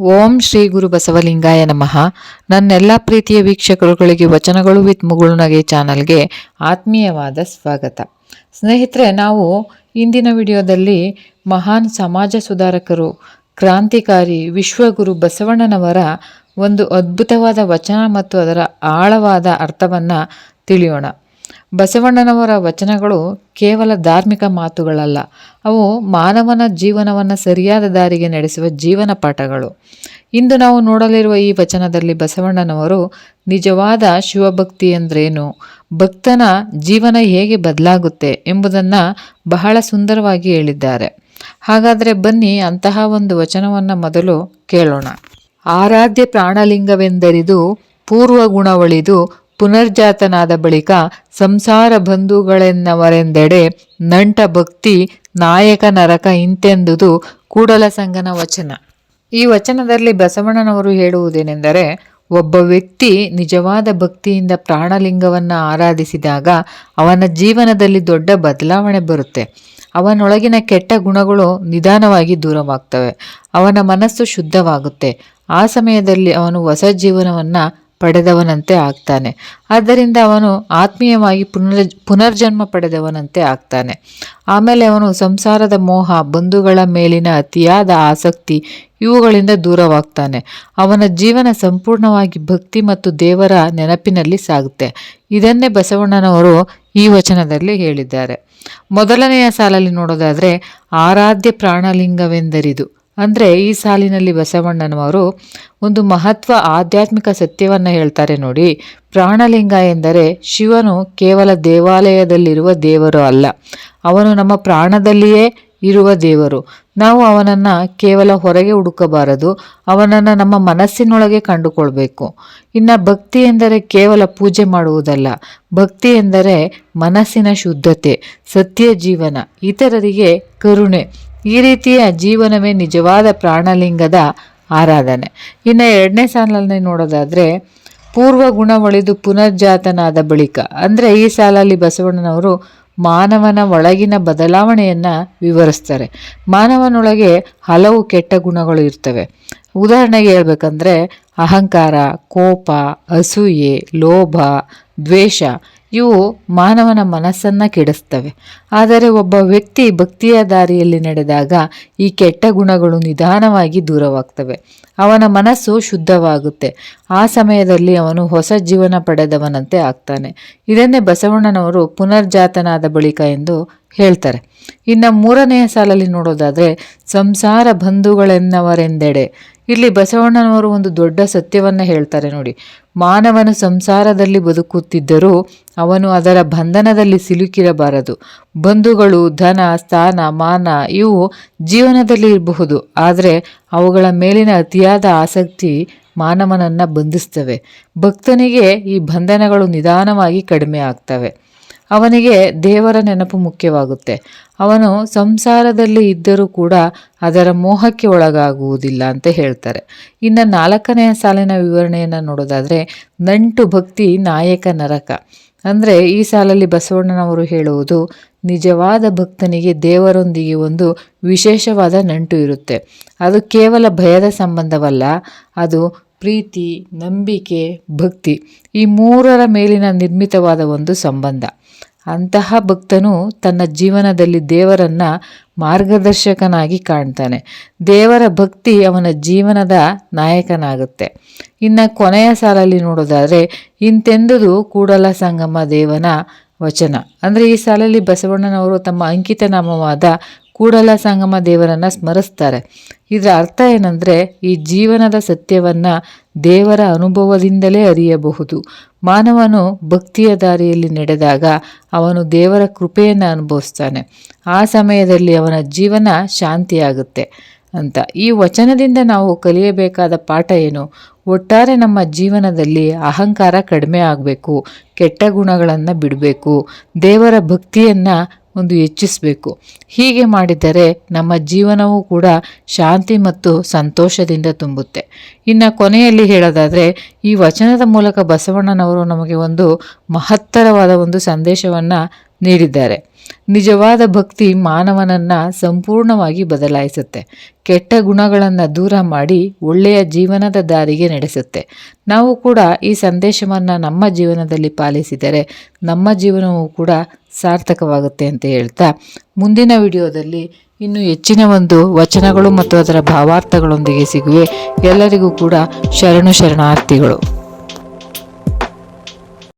ಓಂ ಶ್ರೀ ಗುರು ಬಸವಲಿಂಗಾಯ ನಮಃ. ನನ್ನೆಲ್ಲ ಪ್ರೀತಿಯ ವೀಕ್ಷಕರುಗಳಿಗೆ ವಚನಗಳು ವಿತ್ ಮುಗುಳುನಗೆ ಚಾನಲ್ಗೆ ಆತ್ಮೀಯವಾದ ಸ್ವಾಗತ. ಸ್ನೇಹಿತರೆ, ನಾವು ಇಂದಿನ ವಿಡಿಯೋದಲ್ಲಿ ಮಹಾನ್ ಸಮಾಜ ಸುಧಾರಕರು, ಕ್ರಾಂತಿಕಾರಿ ವಿಶ್ವಗುರು ಬಸವಣ್ಣನವರ ಒಂದು ಅದ್ಭುತವಾದ ವಚನ ಮತ್ತು ಅದರ ಆಳವಾದ ಅರ್ಥವನ್ನು ತಿಳಿಯೋಣ. ಬಸವಣ್ಣನವರ ವಚನಗಳು ಕೇವಲ ಧಾರ್ಮಿಕ ಮಾತುಗಳಲ್ಲ, ಅವು ಮಾನವನ ಜೀವನವನ್ನು ಸರಿಯಾದ ದಾರಿಗೆ ನಡೆಸುವ ಜೀವನ ಪಾಠಗಳು. ಇಂದು ನಾವು ನೋಡಲಿರುವ ಈ ವಚನದಲ್ಲಿ ಬಸವಣ್ಣನವರು ನಿಜವಾದ ಶಿವಭಕ್ತಿ ಎಂದ್ರೇನು, ಭಕ್ತನ ಜೀವನ ಹೇಗೆ ಬದಲಾಗುತ್ತೆ ಎಂಬುದನ್ನು ಬಹಳ ಸುಂದರವಾಗಿ ಹೇಳಿದ್ದಾರೆ. ಹಾಗಾದರೆ ಬನ್ನಿ ಅಂತಹ ಒಂದು ವಚನವನ್ನು ಮೊದಲು ಕೇಳೋಣ. ಆರಾಧ್ಯ ಪ್ರಾಣಲಿಂಗವೆಂದರಿದು ಪೂರ್ವ ಗುಣವಳಿದು ಪುನರ್ಜಾತನಾದ ಬಳಿಕ ಸಂಸಾರ ಬಂಧುಗಳೆನ್ನವರೆಂದೆಡೆ ನಂಟ ಭಕ್ತಿ ನಾಯಕ ನರಕ ಇಂತೆಂದುದು ಕೂಡಲ ಸಂಗನ ವಚನ. ಈ ವಚನದಲ್ಲಿ ಬಸವಣ್ಣನವರು ಹೇಳುವುದೇನೆಂದರೆ, ಒಬ್ಬ ವ್ಯಕ್ತಿ ನಿಜವಾದ ಭಕ್ತಿಯಿಂದ ಪ್ರಾಣಲಿಂಗವನ್ನು ಆರಾಧಿಸಿದಾಗ ಅವನ ಜೀವನದಲ್ಲಿ ದೊಡ್ಡ ಬದಲಾವಣೆ ಬರುತ್ತೆ. ಅವನೊಳಗಿನ ಕೆಟ್ಟ ಗುಣಗಳು ನಿಧಾನವಾಗಿ ದೂರವಾಗ್ತವೆ. ಅವನ ಮನಸ್ಸು ಶುದ್ಧವಾಗುತ್ತೆ. ಆ ಸಮಯದಲ್ಲಿ ಅವನು ಹೊಸ ಜೀವನವನ್ನು ಪಡೆದವನಂತೆ ಆಗ್ತಾನೆ. ಆದ್ದರಿಂದ ಅವನು ಆತ್ಮೀಯವಾಗಿ ಪುನರ್ಜನ್ಮ ಪಡೆದವನಂತೆ ಆಗ್ತಾನೆ. ಆಮೇಲೆ ಅವನು ಸಂಸಾರದ ಮೋಹ, ಬಂಧುಗಳ ಮೇಲಿನ ಅತಿಯಾದ ಆಸಕ್ತಿ ಇವುಗಳಿಂದ ದೂರವಾಗ್ತಾನೆ. ಅವನ ಜೀವನ ಸಂಪೂರ್ಣವಾಗಿ ಭಕ್ತಿ ಮತ್ತು ದೇವರ ನೆನಪಿನಲ್ಲಿ ಸಾಗುತ್ತೆ. ಇದನ್ನೇ ಬಸವಣ್ಣನವರು ಈ ವಚನದಲ್ಲಿ ಹೇಳಿದ್ದಾರೆ. ಮೊದಲನೆಯ ಸಾಲಲ್ಲಿ ನೋಡೋದಾದರೆ, ಆರಾಧ್ಯ ಪ್ರಾಣಲಿಂಗವೆಂದರಿದು ಅಂದರೆ ಈ ಸಾಲಿನಲ್ಲಿ ಬಸವಣ್ಣನವರು ಒಂದು ಮಹತ್ವ ಆಧ್ಯಾತ್ಮಿಕ ಸತ್ಯವನ್ನು ಹೇಳ್ತಾರೆ ನೋಡಿ. ಪ್ರಾಣಲಿಂಗ ಎಂದರೆ ಶಿವನು ಕೇವಲ ದೇವಾಲಯದಲ್ಲಿರುವ ದೇವರು ಅಲ್ಲ, ಅವನು ನಮ್ಮ ಪ್ರಾಣದಲ್ಲಿಯೇ ಇರುವ ದೇವರು. ನಾವು ಅವನನ್ನು ಕೇವಲ ಹೊರಗೆ ಹುಡುಕಬಾರದು, ಅವನನ್ನು ನಮ್ಮ ಮನಸ್ಸಿನೊಳಗೆ ಕಂಡುಕೊಳ್ಬೇಕು. ಇನ್ನು ಭಕ್ತಿ ಎಂದರೆ ಕೇವಲ ಪೂಜೆ ಮಾಡುವುದಲ್ಲ, ಭಕ್ತಿ ಎಂದರೆ ಮನಸ್ಸಿನ ಶುದ್ಧತೆ, ಸತ್ಯ ಜೀವನ, ಇತರರಿಗೆ ಕರುಣೆ. ಈ ರೀತಿಯ ಜೀವನವೇ ನಿಜವಾದ ಪ್ರಾಣಲಿಂಗದ ಆರಾಧನೆ. ಇನ್ನು ಎರಡನೇ ಸಾಲಲ್ಲಿ ನೋಡೋದಾದರೆ, ಪೂರ್ವ ಗುಣವಳಿದು ಪುನರ್ಜಾತನಾದ ಬಳಿಕ ಅಂದರೆ ಈ ಸಾಲಲ್ಲಿ ಬಸವಣ್ಣನವರು ಮಾನವನ ಒಳಗಿನ ಬದಲಾವಣೆಯನ್ನು ವಿವರಿಸ್ತಾರೆ. ಮಾನವನೊಳಗೆ ಹಲವು ಕೆಟ್ಟ ಗುಣಗಳು ಇರ್ತವೆ. ಉದಾಹರಣೆಗೆ ಹೇಳ್ಬೇಕಂದ್ರೆ ಅಹಂಕಾರ, ಕೋಪ, ಅಸೂಯೆ, ಲೋಭ, ದ್ವೇಷ ಇವು ಮಾನವನ ಮನಸ್ಸನ್ನು ಕೆಡಿಸ್ತವೆ. ಆದರೆ ಒಬ್ಬ ವ್ಯಕ್ತಿ ಭಕ್ತಿಯ ದಾರಿಯಲ್ಲಿ ನಡೆದಾಗ ಈ ಕೆಟ್ಟ ಗುಣಗಳು ನಿಧಾನವಾಗಿ ದೂರವಾಗ್ತವೆ. ಅವನ ಮನಸ್ಸು ಶುದ್ಧವಾಗುತ್ತೆ. ಆ ಸಮಯದಲ್ಲಿ ಅವನು ಹೊಸ ಜೀವನ ಪಡೆದವನಂತೆ ಆಗ್ತಾನೆ. ಇದನ್ನೇ ಬಸವಣ್ಣನವರು ಪುನರ್ಜಾತನಾದ ಬಳಿಕ ಎಂದು ಹೇಳ್ತಾರೆ. ಇನ್ನು ಮೂರನೆಯ ಸಾಲಲ್ಲಿ ನೋಡೋದಾದರೆ, ಸಂಸಾರ ಬಂಧುಗಳೆನ್ನವರೆಂದೆಡೆ. ಇಲ್ಲಿ ಬಸವಣ್ಣನವರು ಒಂದು ದೊಡ್ಡ ಸತ್ಯವನ್ನು ಹೇಳ್ತಾರೆ ನೋಡಿ. ಮಾನವನು ಸಂಸಾರದಲ್ಲಿ ಬದುಕುತ್ತಿದ್ದರೂ ಅವನು ಅದರ ಬಂಧನದಲ್ಲಿ ಸಿಲುಕಿರಬಾರದು. ಬಂಧುಗಳು, ಧನ, ಸ್ಥಾನ, ಮಾನ ಇವು ಜೀವನದಲ್ಲಿ ಇರಬಹುದು, ಆದರೆ ಅವುಗಳ ಮೇಲಿನ ಅತಿಯಾದ ಆಸಕ್ತಿ ಮಾನವನನ್ನು ಬಂಧಿಸ್ತವೆ. ಭಕ್ತನಿಗೆ ಈ ಬಂಧನಗಳು ನಿಧಾನವಾಗಿ ಕಡಿಮೆ ಆಗ್ತವೆ. ಅವನಿಗೆ ದೇವರ ನೆನಪು ಮುಖ್ಯವಾಗುತ್ತೆ. ಅವನು ಸಂಸಾರದಲ್ಲಿ ಇದ್ದರೂ ಕೂಡ ಅದರ ಮೋಹಕ್ಕೆ ಒಳಗಾಗುವುದಿಲ್ಲ ಅಂತ ಹೇಳ್ತಾರೆ. ಇನ್ನು ನಾಲ್ಕನೆಯ ಸಾಲಿನ ವಿವರಣೆಯನ್ನು ನೋಡೋದಾದರೆ, ನಂಟು ಭಕ್ತಿ ನಾಯಕ ನರಕ ಅಂದರೆ ಈ ಸಾಲಲ್ಲಿ ಬಸವಣ್ಣನವರು ಹೇಳುವುದು, ನಿಜವಾದ ಭಕ್ತನಿಗೆ ದೇವರೊಂದಿಗೆ ಒಂದು ವಿಶೇಷವಾದ ನಂಟು ಇರುತ್ತೆ. ಅದು ಕೇವಲ ಭಯದ ಸಂಬಂಧವಲ್ಲ, ಅದು ಪ್ರೀತಿ, ನಂಬಿಕೆ, ಭಕ್ತಿ ಈ ಮೂರರ ಮೇಲಿನ ನಿರ್ಮಿತವಾದ ಒಂದು ಸಂಬಂಧ. ಅಂತಹ ಭಕ್ತನು ತನ್ನ ಜೀವನದಲ್ಲಿ ದೇವರನ್ನ ಮಾರ್ಗದರ್ಶಕನಾಗಿ ಕಾಣ್ತಾನೆ. ದೇವರ ಭಕ್ತಿ ಅವನ ಜೀವನದ ನಾಯಕನಾಗುತ್ತೆ. ಇನ್ನು ಕೊನೆಯ ಸಾಲಲ್ಲಿ ನೋಡೋದಾದರೆ, ಇಂತೆಂದುದು ಕೂಡಲ ಸಂಗಮ ದೇವನ ವಚನ ಅಂದರೆ ಈ ಸಾಲಲ್ಲಿ ಬಸವಣ್ಣನವರು ತಮ್ಮ ಅಂಕಿತ ನಾಮವಾದ ಕೂಡಲ ಸಂಗಮ ದೇವರನ್ನು ಸ್ಮರಿಸ್ತಾರೆ. ಇದರ ಅರ್ಥ ಏನಂದರೆ, ಈ ಜೀವನದ ಸತ್ಯವನ್ನು ದೇವರ ಅನುಭವದಿಂದಲೇ ಅರಿಯಬಹುದು. ಮಾನವನು ಭಕ್ತಿಯ ದಾರಿಯಲ್ಲಿ ನಡೆದಾಗ ಅವನು ದೇವರ ಕೃಪೆಯನ್ನು ಅನುಭವಿಸ್ತಾನೆ. ಆ ಸಮಯದಲ್ಲಿ ಅವನ ಜೀವನ ಶಾಂತಿಯಾಗುತ್ತೆ ಅಂತ. ಈ ವಚನದಿಂದ ನಾವು ಕಲಿಯಬೇಕಾದ ಪಾಠ ಏನು? ಒಟ್ಟಾರೆ ನಮ್ಮ ಜೀವನದಲ್ಲಿ ಅಹಂಕಾರ ಕಡಿಮೆ ಆಗಬೇಕು, ಕೆಟ್ಟ ಗುಣಗಳನ್ನು ಬಿಡಬೇಕು, ದೇವರ ಭಕ್ತಿಯನ್ನು ಹೆಚ್ಚಿಸಬೇಕು. ಹೀಗೆ ಮಾಡಿದರೆ ನಮ್ಮ ಜೀವನವೂ ಕೂಡ ಶಾಂತಿ ಮತ್ತು ಸಂತೋಷದಿಂದ ತುಂಬುತ್ತೆ. ಇನ್ನು ಕೊನೆಯಲ್ಲಿ ಹೇಳೋದಾದರೆ, ಈ ವಚನದ ಮೂಲಕ ಬಸವಣ್ಣನವರು ನಮಗೆ ಒಂದು ಮಹತ್ತರವಾದ ಒಂದು ಸಂದೇಶವನ್ನು ನೀಡಿದ್ದಾರೆ. ನಿಜವಾದ ಭಕ್ತಿ ಮಾನವನನ್ನು ಸಂಪೂರ್ಣವಾಗಿ ಬದಲಾಯಿಸುತ್ತೆ. ಕೆಟ್ಟ ಗುಣಗಳನ್ನು ದೂರ ಮಾಡಿ ಒಳ್ಳೆಯ ಜೀವನದ ದಾರಿಗೆ ನಡೆಸುತ್ತೆ. ನಾವು ಕೂಡ ಈ ಸಂದೇಶವನ್ನು ನಮ್ಮ ಜೀವನದಲ್ಲಿ ಪಾಲಿಸಿದರೆ ನಮ್ಮ ಜೀವನವೂ ಕೂಡ ಸಾರ್ಥಕವಾಗುತ್ತೆ ಅಂತ ಹೇಳ್ತಾ, ಮುಂದಿನ ವಿಡಿಯೋದಲ್ಲಿ ಇನ್ನು ಹೆಚ್ಚಿನ ಒಂದು ವಚನಗಳು ಮತ್ತು ಅದರ ಭಾವಾರ್ಥಗಳೊಂದಿಗೆ ಸಿಗುವೆ. ಎಲ್ಲರಿಗೂ ಕೂಡ ಶರಣಾರ್ಥಿಗಳು.